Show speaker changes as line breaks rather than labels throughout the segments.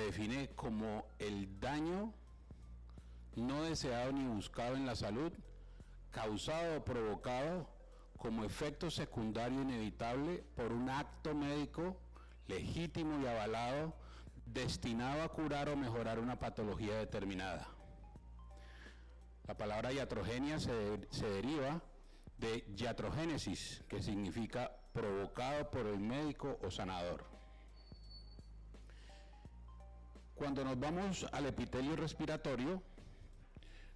define como el daño no deseado ni buscado en la salud, causado o provocado como efecto secundario inevitable por un acto médico legítimo y avalado, destinado a curar o mejorar una patología determinada. La palabra iatrogenia se deriva de iatrogénesis, que significa provocado por el médico o sanador. Cuando nos vamos al epitelio respiratorio,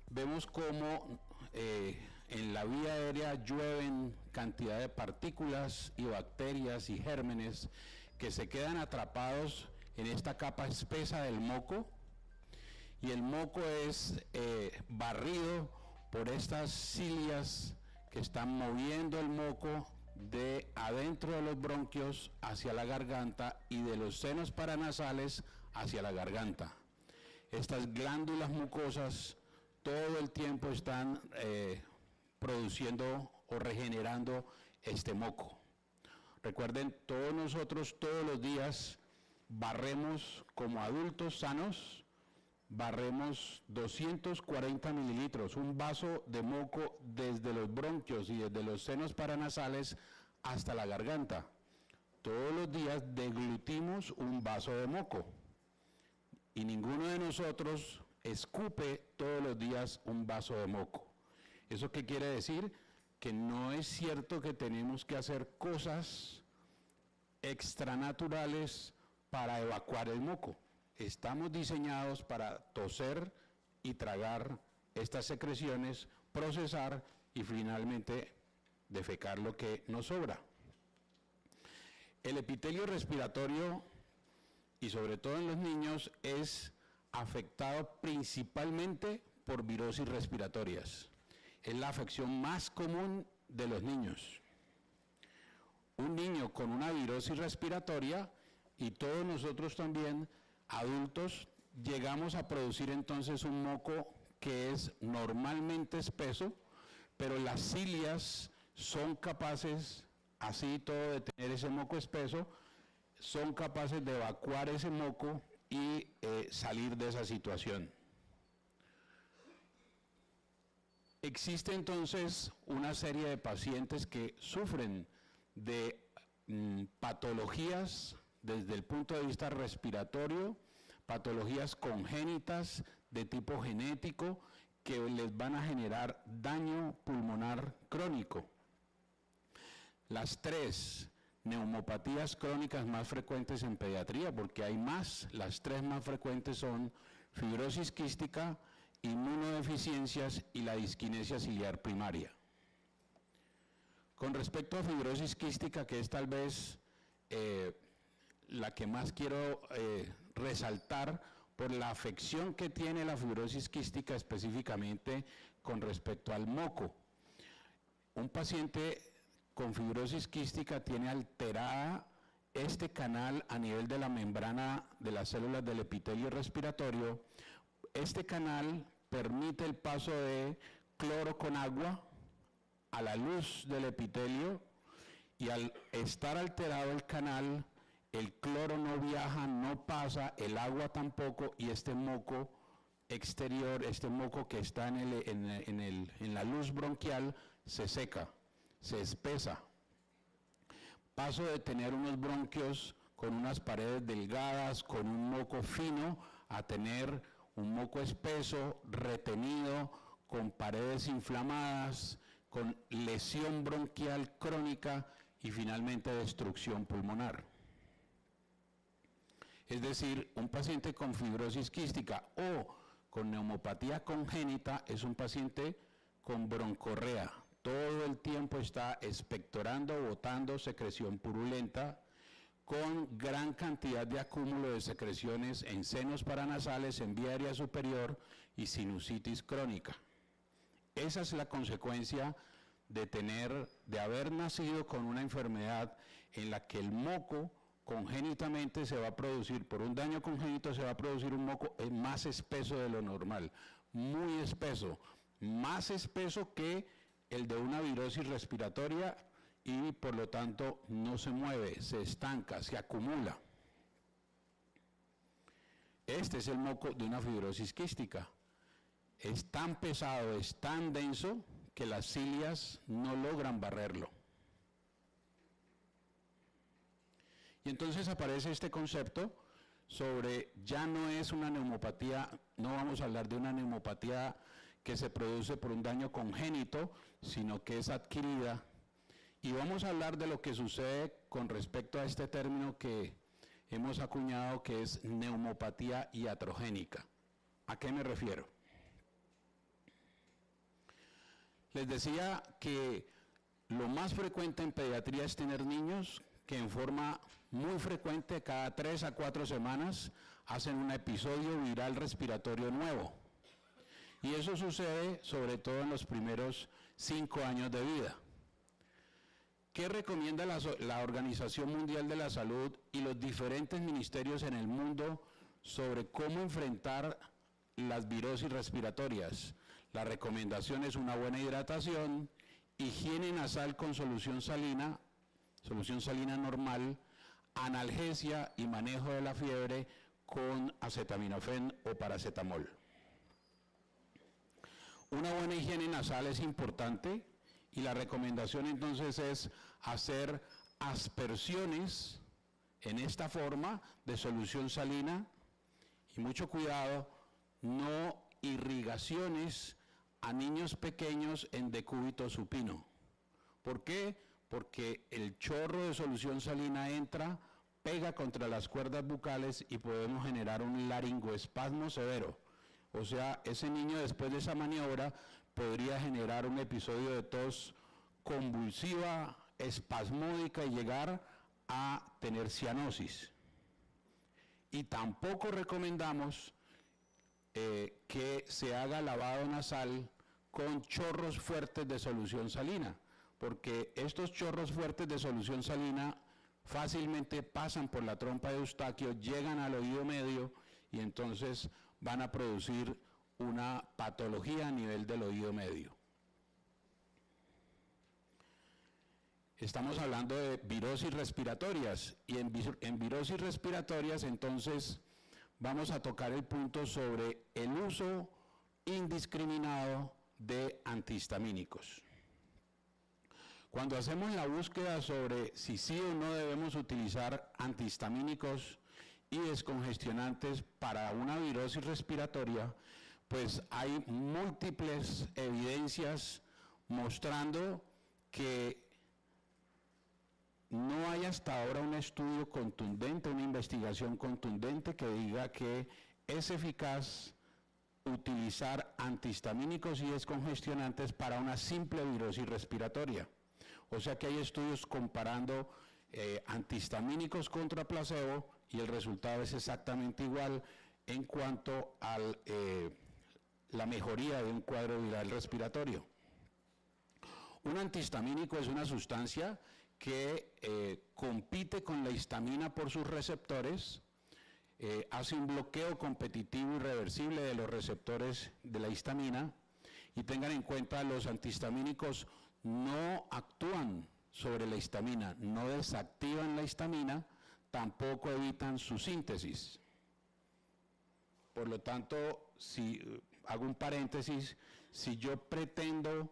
vemos cómo en la vía aérea llueven cantidad de partículas y bacterias y gérmenes que se quedan atrapados en esta capa espesa del moco, y el moco es barrido por estas cilias que están moviendo el moco de adentro de los bronquios hacia la garganta y de los senos paranasales hacia la garganta. Estas glándulas mucosas todo el tiempo están produciendo o regenerando este moco. Recuerden, todos nosotros todos los días barremos como adultos sanos, barremos 240 mililitros, un vaso de moco desde los bronquios y desde los senos paranasales hasta la garganta. Todos los días deglutimos un vaso de moco y ninguno de nosotros escupe todos los días un vaso de moco. ¿Eso qué quiere decir? Que no es cierto que tenemos que hacer cosas extranaturales para evacuar el moco. Estamos diseñados para toser y tragar estas secreciones, procesar y finalmente defecar lo que nos sobra. El epitelio respiratorio, y sobre todo en los niños, es afectado principalmente por virosis respiratorias. Es la afección más común de los niños. Un niño con una virosis respiratoria, y todos nosotros también, adultos, llegamos a producir entonces un moco que es normalmente espeso, pero las cilias son capaces, así todo, de tener ese moco espeso, son capaces de evacuar ese moco y salir de esa situación. Existe entonces una serie de pacientes que sufren de patologías desde el punto de vista respiratorio, patologías congénitas de tipo genético que les van a generar daño pulmonar crónico. Las tres neumopatías crónicas más frecuentes en pediatría, porque hay más, las tres más frecuentes son fibrosis quística, inmunodeficiencias y la disquinesia ciliar primaria. Con respecto a fibrosis quística, que es tal vez la que más quiero resaltar por la afección que tiene la fibrosis quística específicamente con respecto al moco. Un paciente con fibrosis quística tiene alterada este canal a nivel de la membrana de las células del epitelio respiratorio. Este canal permite el paso de cloro con agua a la luz del epitelio, y al estar alterado el canal, el cloro no viaja, no pasa, el agua tampoco, y este moco exterior, este moco que está en la luz bronquial, se seca, se espesa. Paso de tener unos bronquios con unas paredes delgadas, con un moco fino, a tener un moco espeso, retenido, con paredes inflamadas, con lesión bronquial crónica y finalmente destrucción pulmonar. Es decir, un paciente con fibrosis quística o con neumopatía congénita es un paciente con broncorrea. Todo el tiempo está expectorando, botando secreción purulenta, con gran cantidad de acúmulo de secreciones en senos paranasales, en vía aérea superior y sinusitis crónica. Esa es la consecuencia de haber nacido con una enfermedad en la que el moco congénitamente se va a producir, por un daño congénito se va a producir un moco más espeso de lo normal, muy espeso, más espeso que el de una virosis respiratoria, y por lo tanto no se mueve, se estanca, se acumula. Este es el moco de una fibrosis quística. Es tan pesado, es tan denso, que las cilias no logran barrerlo. Y entonces aparece este concepto sobre ya no es una neumopatía, no vamos a hablar de una neumopatía que se produce por un daño congénito, sino que es adquirida. Y vamos a hablar de lo que sucede con respecto a este término que hemos acuñado, que es neumopatía iatrogénica. ¿A qué me refiero? Les decía que lo más frecuente en pediatría es tener niños que en forma muy frecuente, cada 3 a 4 semanas, hacen un episodio viral respiratorio nuevo. Y eso sucede sobre todo en los primeros 5 años de vida. ¿Qué recomienda la Organización Mundial de la Salud y los diferentes ministerios en el mundo sobre cómo enfrentar las virosis respiratorias? La recomendación es una buena hidratación, higiene nasal con solución salina normal, analgesia y manejo de la fiebre con acetaminofén o paracetamol. Una buena higiene nasal es importante y la recomendación entonces es hacer aspersiones en esta forma de solución salina y mucho cuidado, no irrigaciones a niños pequeños en decúbito supino. ¿Por qué? Porque el chorro de solución salina entra, pega contra las cuerdas bucales y podemos generar un laringoespasmo severo. O sea, ese niño después de esa maniobra podría generar un episodio de tos convulsiva, espasmódica y llegar a tener cianosis. Y tampoco recomendamos que se haga lavado nasal con chorros fuertes de solución salina, porque estos chorros fuertes de solución salina fácilmente pasan por la trompa de Eustaquio, llegan al oído medio y entonces van a producir una patología a nivel del oído medio. Estamos hablando de virosis respiratorias y en virosis respiratorias entonces vamos a tocar el punto sobre el uso indiscriminado de antihistamínicos. Cuando hacemos la búsqueda sobre si sí o no debemos utilizar antihistamínicos y descongestionantes para una virosis respiratoria, pues hay múltiples evidencias mostrando que no hay hasta ahora un estudio contundente, una investigación contundente que diga que es eficaz utilizar antihistamínicos y descongestionantes para una simple virosis respiratoria. O sea que hay estudios comparando antihistamínicos contra placebo y el resultado es exactamente igual en cuanto a la mejoría de un cuadro viral respiratorio. Un antihistamínico es una sustancia que compite con la histamina por sus receptores, hace un bloqueo competitivo irreversible de los receptores de la histamina, y tengan en cuenta, los antihistamínicos no actúan sobre la histamina, no desactivan la histamina, tampoco evitan su síntesis. Por lo tanto, si hago un paréntesis, si yo pretendo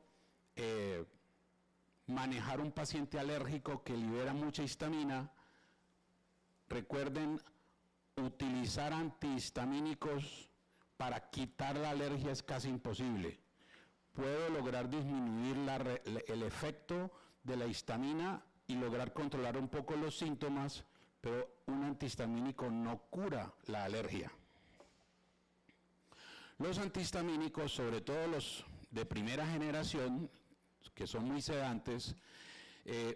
manejar un paciente alérgico que libera mucha histamina, recuerden, utilizar antihistamínicos para quitar la alergia es casi imposible. Puedo lograr disminuir el efecto de la histamina y lograr controlar un poco los síntomas, pero un antihistamínico no cura la alergia. Los antihistamínicos, sobre todo los de primera generación, que son muy sedantes,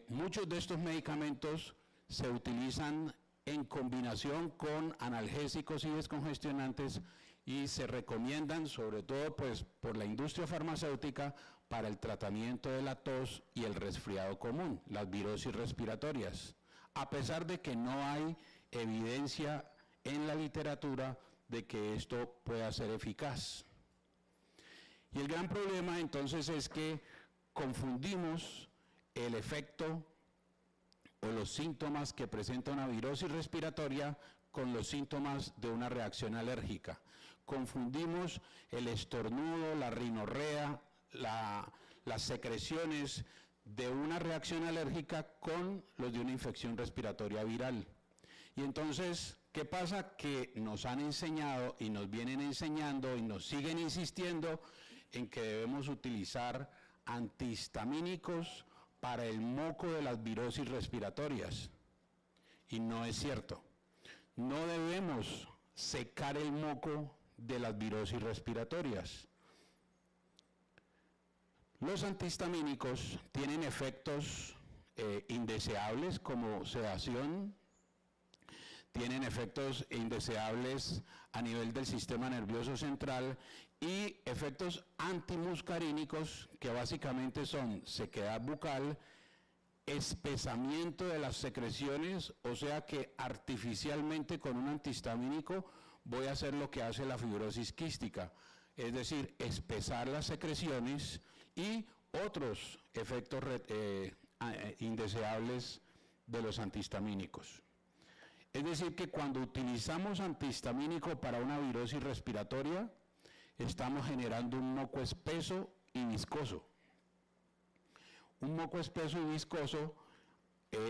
muchos de estos medicamentos se utilizan en combinación con analgésicos y descongestionantes y se recomiendan sobre todo pues por la industria farmacéutica para el tratamiento de la tos y el resfriado común, las virosis respiratorias, a pesar de que no hay evidencia en la literatura de que esto pueda ser eficaz. Y el gran problema entonces es que confundimos el efecto o los síntomas que presenta una virosis respiratoria con los síntomas de una reacción alérgica. Confundimos el estornudo, la rinorrea, las secreciones de una reacción alérgica con los de una infección respiratoria viral. Y entonces, ¿qué pasa? Que nos han enseñado y nos vienen enseñando y nos siguen insistiendo en que debemos utilizar antihistamínicos para el moco de las virosis respiratorias. Y no es cierto. No debemos secar el moco de las virosis respiratorias. Los antihistamínicos tienen efectos indeseables como sedación, tienen efectos indeseables a nivel del sistema nervioso central y efectos antimuscarínicos que básicamente son sequedad bucal, espesamiento de las secreciones, o sea que artificialmente con un antihistamínico voy a hacer lo que hace la fibrosis quística, es decir, espesar las secreciones y otros efectos indeseables de los antihistamínicos. Es decir, que cuando utilizamos antihistamínico para una virosis respiratoria, estamos generando un moco espeso y viscoso. Un moco espeso y viscoso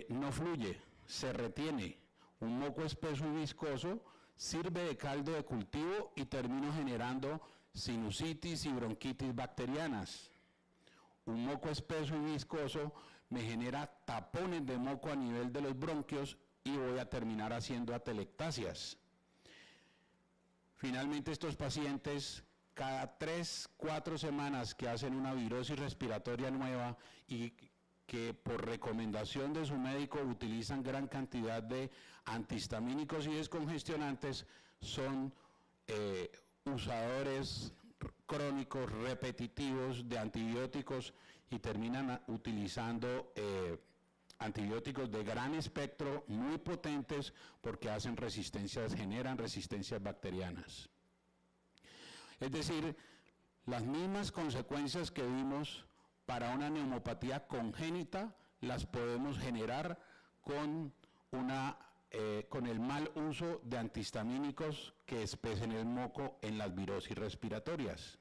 no fluye, se retiene. Un moco espeso y viscoso sirve de caldo de cultivo y termino generando sinusitis y bronquitis bacterianas. Un moco espeso y viscoso me genera tapones de moco a nivel de los bronquios y voy a terminar haciendo atelectasias. Finalmente, estos pacientes, cada 3-4 semanas que hacen una virosis respiratoria nueva y que por recomendación de su médico utilizan gran cantidad de antihistamínicos y descongestionantes, son usadores crónicos, repetitivos de antibióticos y terminan utilizando antibióticos de gran espectro, muy potentes, porque hacen resistencias, generan resistencias bacterianas. Es decir, las mismas consecuencias que vimos para una neumopatía congénita las podemos generar con el mal uso de antihistamínicos que espesen el moco en las virosis respiratorias.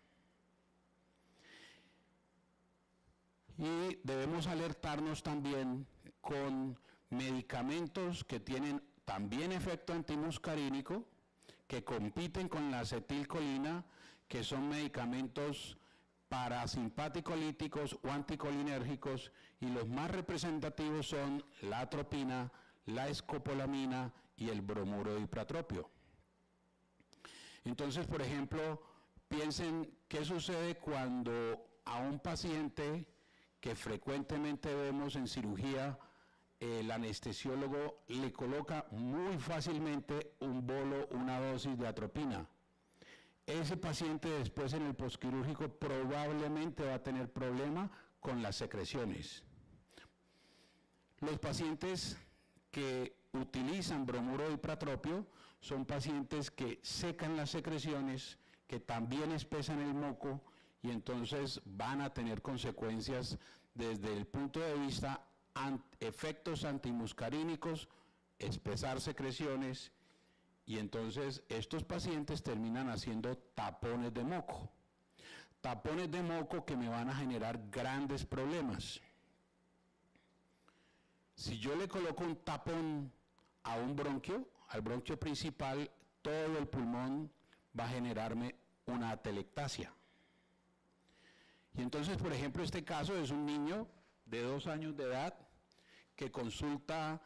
Y debemos alertarnos también con medicamentos que tienen también efecto antimuscarínico, que compiten con la acetilcolina, que son medicamentos parasimpaticolíticos o anticolinérgicos, y los más representativos son la atropina, la escopolamina y el bromuro de ipratropio. Entonces, por ejemplo, piensen qué sucede cuando a un paciente que frecuentemente vemos en cirugía, el anestesiólogo le coloca muy fácilmente un bolo, una dosis de atropina. Ese paciente después en el posquirúrgico probablemente va a tener problema con las secreciones. Los pacientes que utilizan bromuro de ipratropio son pacientes que secan las secreciones, que también espesan el moco y entonces van a tener consecuencias desde el punto de vista efectos antimuscarínicos, espesar secreciones, y entonces estos pacientes terminan haciendo tapones de moco. Tapones de moco que me van a generar grandes problemas. Si yo le coloco un tapón a un bronquio, al bronquio principal, todo el pulmón va a generarme una atelectasia. Y entonces, por ejemplo, este caso es un niño de 2 años de edad que consulta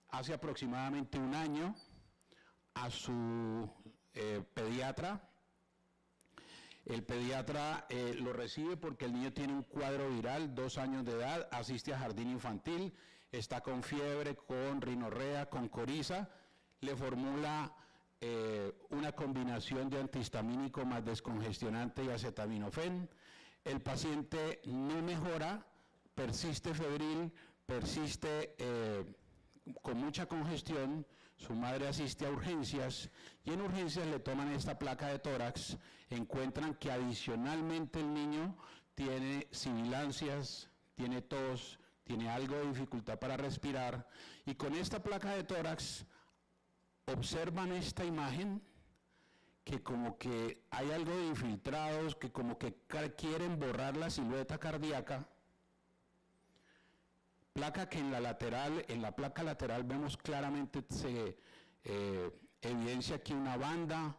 hace aproximadamente 1 año a su pediatra. El pediatra lo recibe porque el niño tiene un cuadro viral, 2 años de edad, asiste a jardín infantil, está con fiebre, con rinorrea, con coriza, le formula una combinación de antihistamínico más descongestionante y acetaminofén. El paciente no mejora, persiste febril, persiste con mucha congestión. Su madre asiste a urgencias y en urgencias le toman esta placa de tórax, encuentran que adicionalmente el niño tiene sibilancias, tiene tos, tiene algo de dificultad para respirar, y con esta placa de tórax observan esta imagen, que como que hay algo de infiltrados, que como que quieren borrar la silueta cardíaca, placa que en la placa lateral vemos claramente se evidencia aquí una banda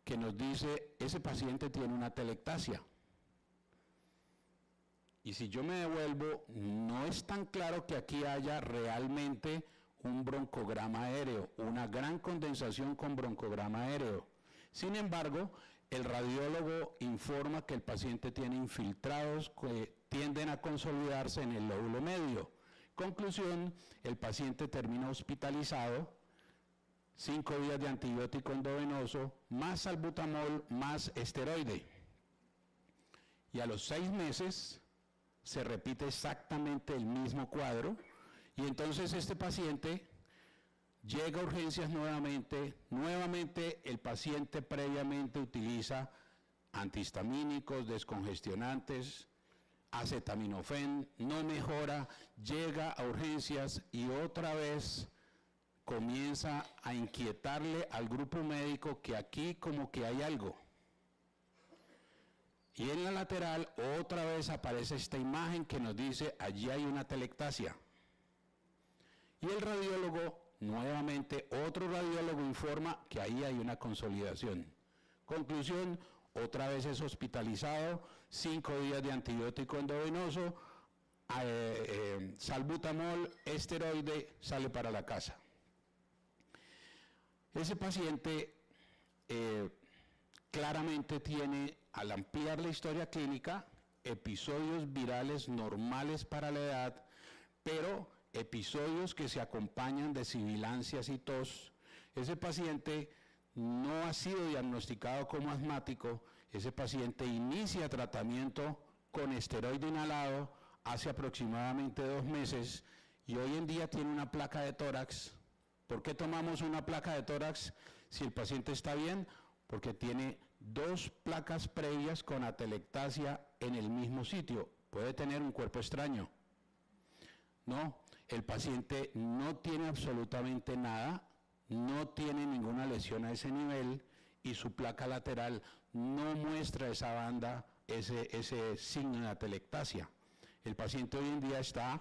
que nos dice, ese paciente tiene una atelectasia. Y si yo me devuelvo, no es tan claro que aquí haya realmente un broncograma aéreo, una gran condensación con broncograma aéreo. Sin embargo, el radiólogo informa que el paciente tiene infiltrados que tienden a consolidarse en el lóbulo medio. Conclusión, el paciente termina hospitalizado, 5 días de antibiótico endovenoso, más salbutamol, más esteroide. Y a los 6 meses se repite exactamente el mismo cuadro, y entonces este paciente llega a urgencias nuevamente el paciente previamente utiliza antihistamínicos, descongestionantes, acetaminofén, no mejora, llega a urgencias y otra vez comienza a inquietarle al grupo médico que aquí como que hay algo. Y en la lateral otra vez aparece esta imagen que nos dice, allí hay una atelectasia. Y el radiólogo, nuevamente otro radiólogo informa que ahí hay una consolidación. Conclusión, otra vez es hospitalizado, 5 días de antibiótico endovenoso, salbutamol, esteroide, sale para la casa. Ese paciente claramente tiene, al ampliar la historia clínica, episodios virales normales para la edad, pero episodios que se acompañan de sibilancias y tos. Ese paciente no ha sido diagnosticado como asmático, ese paciente inicia tratamiento con esteroide inhalado hace aproximadamente 2 meses y hoy en día tiene una placa de tórax. ¿Por qué tomamos una placa de tórax si el paciente está bien? Porque tiene 2 placas previas con atelectasia en el mismo sitio. Puede tener un cuerpo extraño. No, el paciente no tiene absolutamente nada, no tiene ninguna lesión a ese nivel y su placa lateral no muestra esa banda, ese signo de atelectasia. El paciente hoy en día está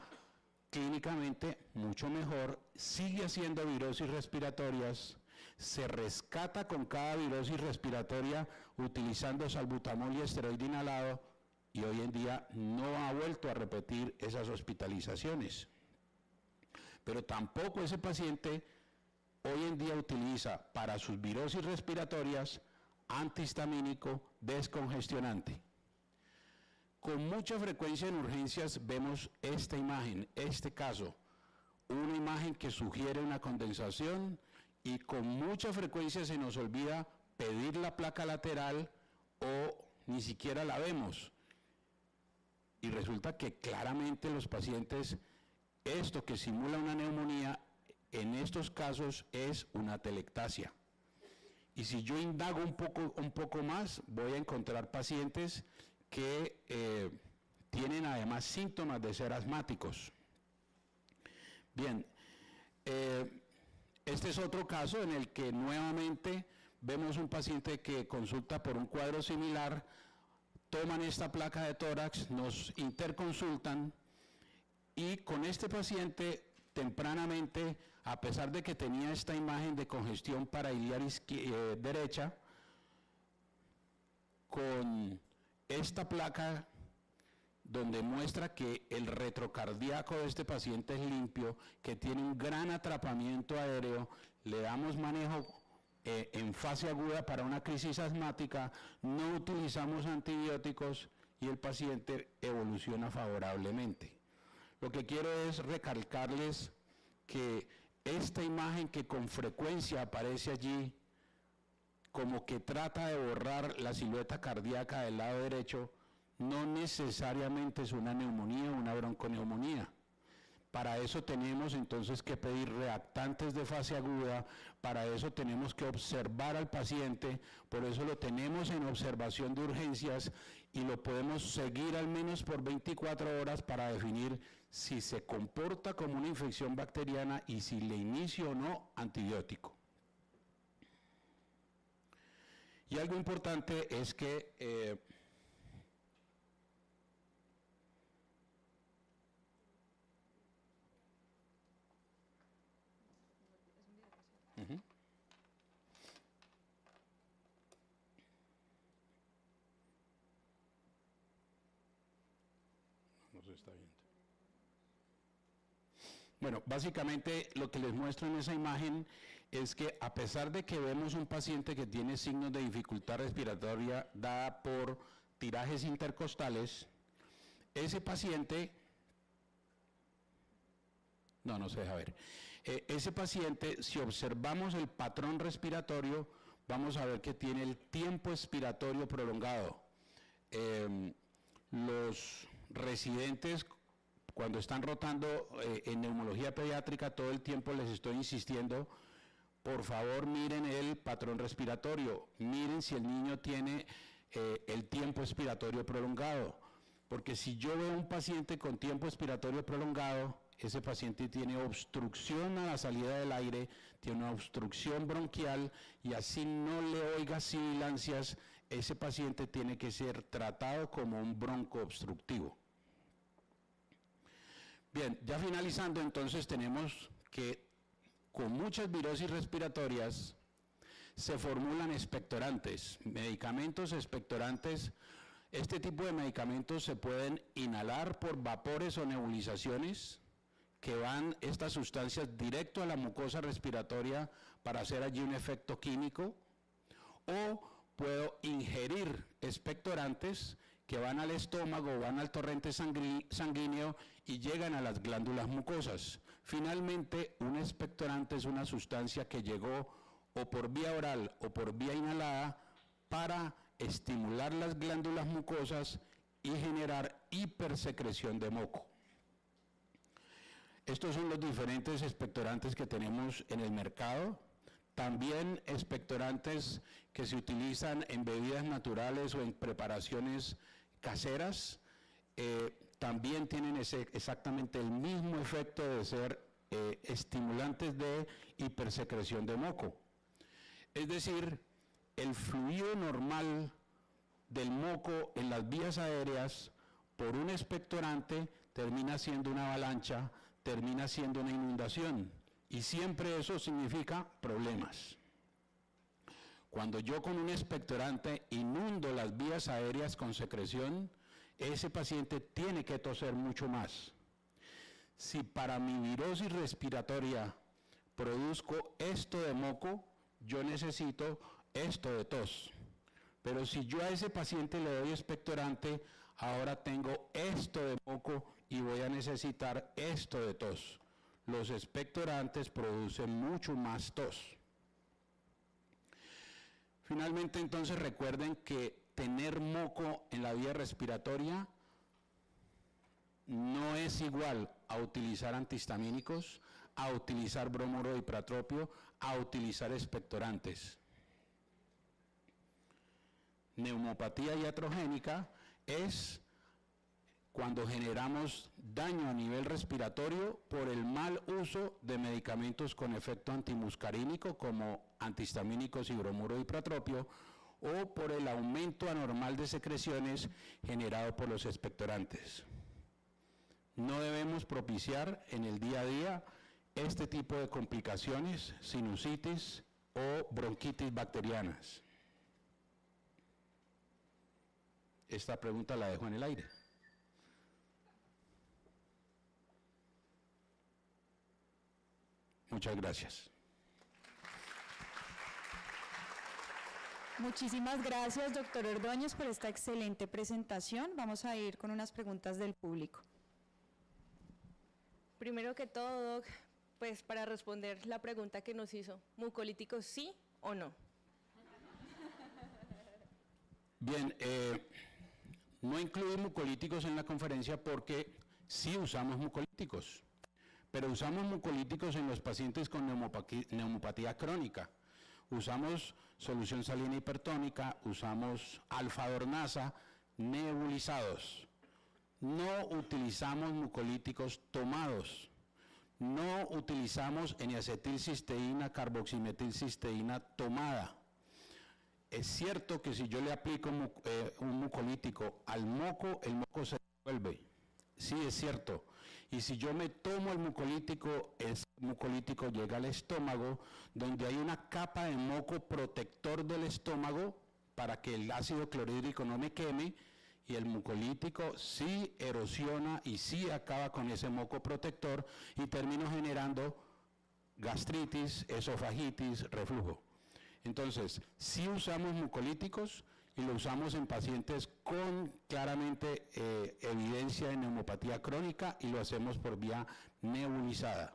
clínicamente mucho mejor, sigue haciendo virosis respiratorias, se rescata con cada virosis respiratoria utilizando salbutamol y esteroide inhalado y hoy en día no ha vuelto a repetir esas hospitalizaciones. Pero tampoco ese paciente hoy en día utiliza para sus virosis respiratorias antihistamínico descongestionante. Con mucha frecuencia en urgencias vemos esta imagen, este caso, una imagen que sugiere una condensación y con mucha frecuencia se nos olvida pedir la placa lateral o ni siquiera la vemos. Y resulta que claramente los pacientes, esto que simula una neumonía, en estos casos es una atelectasia. Y si yo indago un poco más, voy a encontrar pacientes que tienen además síntomas de ser asmáticos. Bien, este es otro caso en el que nuevamente vemos un paciente que consulta por un cuadro similar, toman esta placa de tórax, nos interconsultan y con este paciente tempranamente, a pesar de que tenía esta imagen de congestión parailiar derecha, con esta placa donde muestra que el retrocardíaco de este paciente es limpio, que tiene un gran atrapamiento aéreo, le damos manejo en fase aguda para una crisis asmática, no utilizamos antibióticos y el paciente evoluciona favorablemente. Lo que quiero es recalcarles que esta imagen que con frecuencia aparece allí, como que trata de borrar la silueta cardíaca del lado derecho, no necesariamente es una neumonía o una bronconeumonía. Para eso tenemos entonces que pedir reactantes de fase aguda, para eso tenemos que observar al paciente, por eso lo tenemos en observación de urgencias y lo podemos seguir al menos por 24 horas para definir si se comporta como una infección bacteriana y si le inicio o no antibiótico. Y algo importante es que no se está viendo. Bueno, básicamente lo que les muestro en esa imagen es que a pesar de que vemos un paciente que tiene signos de dificultad respiratoria dada por tirajes intercostales, ese paciente, no se deja ver, ese paciente, si observamos el patrón respiratorio, vamos a ver que tiene el tiempo expiratorio prolongado. Los residentes, cuando están rotando en neumología pediátrica, todo el tiempo les estoy insistiendo, por favor miren el patrón respiratorio, miren si el niño tiene el tiempo expiratorio prolongado, porque si yo veo un paciente con tiempo expiratorio prolongado, ese paciente tiene obstrucción a la salida del aire, tiene una obstrucción bronquial y así no le oiga sibilancias, ese paciente tiene que ser tratado como un broncoobstructivo. Bien, ya finalizando, entonces tenemos que con muchas virosis respiratorias se formulan expectorantes, medicamentos expectorantes. Este tipo de medicamentos se pueden inhalar por vapores o nebulizaciones, que van estas sustancias directo a la mucosa respiratoria para hacer allí un efecto químico, o puedo ingerir expectorantes que van al estómago, van al torrente sanguíneo y llegan a las glándulas mucosas. Finalmente, un expectorante es una sustancia que llegó o por vía oral o por vía inhalada para estimular las glándulas mucosas y generar hipersecreción de moco. Estos son los diferentes expectorantes que tenemos en el mercado. También expectorantes que se utilizan en bebidas naturales o en preparaciones caseras, también tienen exactamente el mismo efecto de ser estimulantes de hipersecreción de moco. Es decir, el fluido normal del moco en las vías aéreas por un expectorante termina siendo una avalancha, termina siendo una inundación, y siempre eso significa problemas. Cuando yo con un expectorante inundo las vías aéreas con secreción, ese paciente tiene que toser mucho más. Si para mi virosis respiratoria produzco esto de moco, yo necesito esto de tos. Pero si yo a ese paciente le doy expectorante, ahora tengo esto de moco y voy a necesitar esto de tos. Los expectorantes producen mucho más tos. Finalmente, entonces, recuerden que tener moco en la vía respiratoria no es igual a utilizar antihistamínicos, a utilizar bromuro de ipratropio, a utilizar expectorantes. Neumopatía iatrogénica es cuando generamos daño a nivel respiratorio por el mal uso de medicamentos con efecto antimuscarínico como antihistamínicos y bromuro de ipratropio, o por el aumento anormal de secreciones generado por los expectorantes. No debemos propiciar en el día a día este tipo de complicaciones, sinusitis o bronquitis bacterianas. Esta pregunta la dejo en el aire. Muchas gracias.
Muchísimas gracias, doctor Ordóñez, por esta excelente presentación. Vamos a ir con unas preguntas del público.
Primero que todo, Doc, pues para responder la pregunta que nos hizo, ¿mucolíticos sí o no?
Bien, no incluí mucolíticos en la conferencia porque sí usamos mucolíticos, pero usamos mucolíticos en los pacientes con neumopatía crónica. Usamos solución salina hipertónica, usamos alfa-dornasa nebulizados. No utilizamos mucolíticos tomados. No utilizamos N-acetilcisteína, carboximetilcisteína tomada. Es cierto que si yo le aplico un mucolítico al moco, el moco se disuelve. Sí, es cierto. Y si yo me tomo el mucolítico, ese mucolítico llega al estómago, donde hay una capa de moco protector del estómago para que el ácido clorhídrico no me queme, y el mucolítico sí erosiona y sí acaba con ese moco protector y termino generando gastritis, esofagitis, reflujo. Entonces, sí usamos mucolíticos y lo usamos en pacientes con claramente evidencia de neumopatía crónica y lo hacemos por vía nebulizada.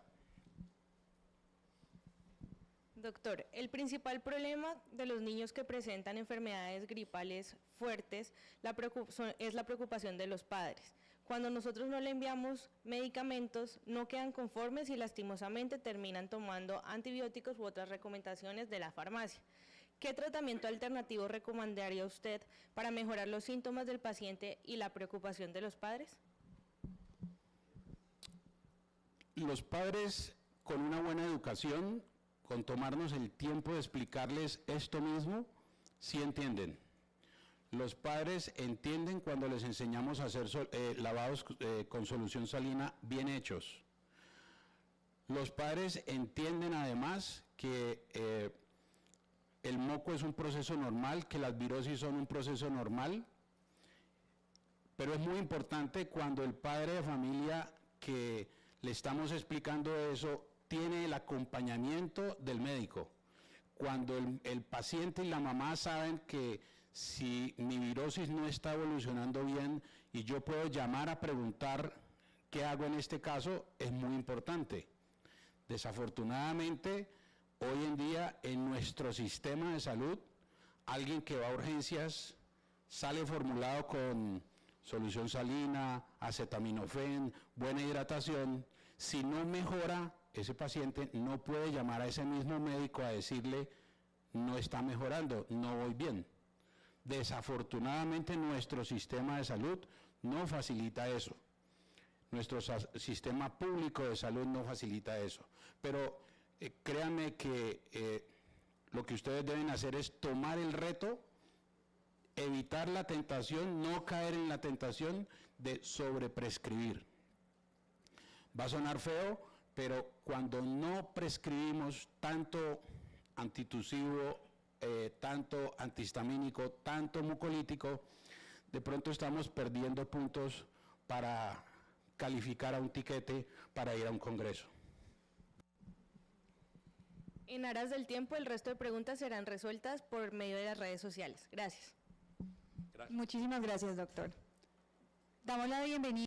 Doctor, el principal problema de los niños que presentan enfermedades gripales fuertes es la preocupación de los padres. Cuando nosotros no le enviamos medicamentos, no quedan conformes y lastimosamente terminan tomando antibióticos u otras recomendaciones de la farmacia. ¿Qué tratamiento alternativo recomendaría usted para mejorar los síntomas del paciente y la preocupación de los padres?
Los padres, con una buena educación, con tomarnos el tiempo de explicarles esto mismo, sí entienden. Los padres entienden cuando les enseñamos a hacer lavados con solución salina bien hechos. Los padres entienden además que el moco es un proceso normal, que las virosis son un proceso normal, pero es muy importante cuando el padre de familia que le estamos explicando eso tiene el acompañamiento del médico. Cuando el paciente y la mamá saben que si mi virosis no está evolucionando bien y yo puedo llamar a preguntar qué hago en este caso, es muy importante. Desafortunadamente, hoy en día en nuestro sistema de salud, alguien que va a urgencias sale formulado con solución salina, acetaminofén, buena hidratación. Si no mejora, ese paciente no puede llamar a ese mismo médico a decirle no está mejorando, no voy bien. Desafortunadamente nuestro sistema de salud no facilita eso. Nuestro sistema público de salud no facilita eso. Pero créanme que lo que ustedes deben hacer es tomar el reto, evitar la tentación, no caer en la tentación de sobreprescribir. Va a sonar feo, pero cuando no prescribimos tanto antitusivo, tanto antihistamínico, tanto mucolítico, de pronto estamos perdiendo puntos para calificar a un tiquete para ir a un congreso.
En aras del tiempo, el resto de preguntas serán resueltas por medio de las redes sociales. Gracias.
Muchísimas gracias, doctor. Damos la bienvenida.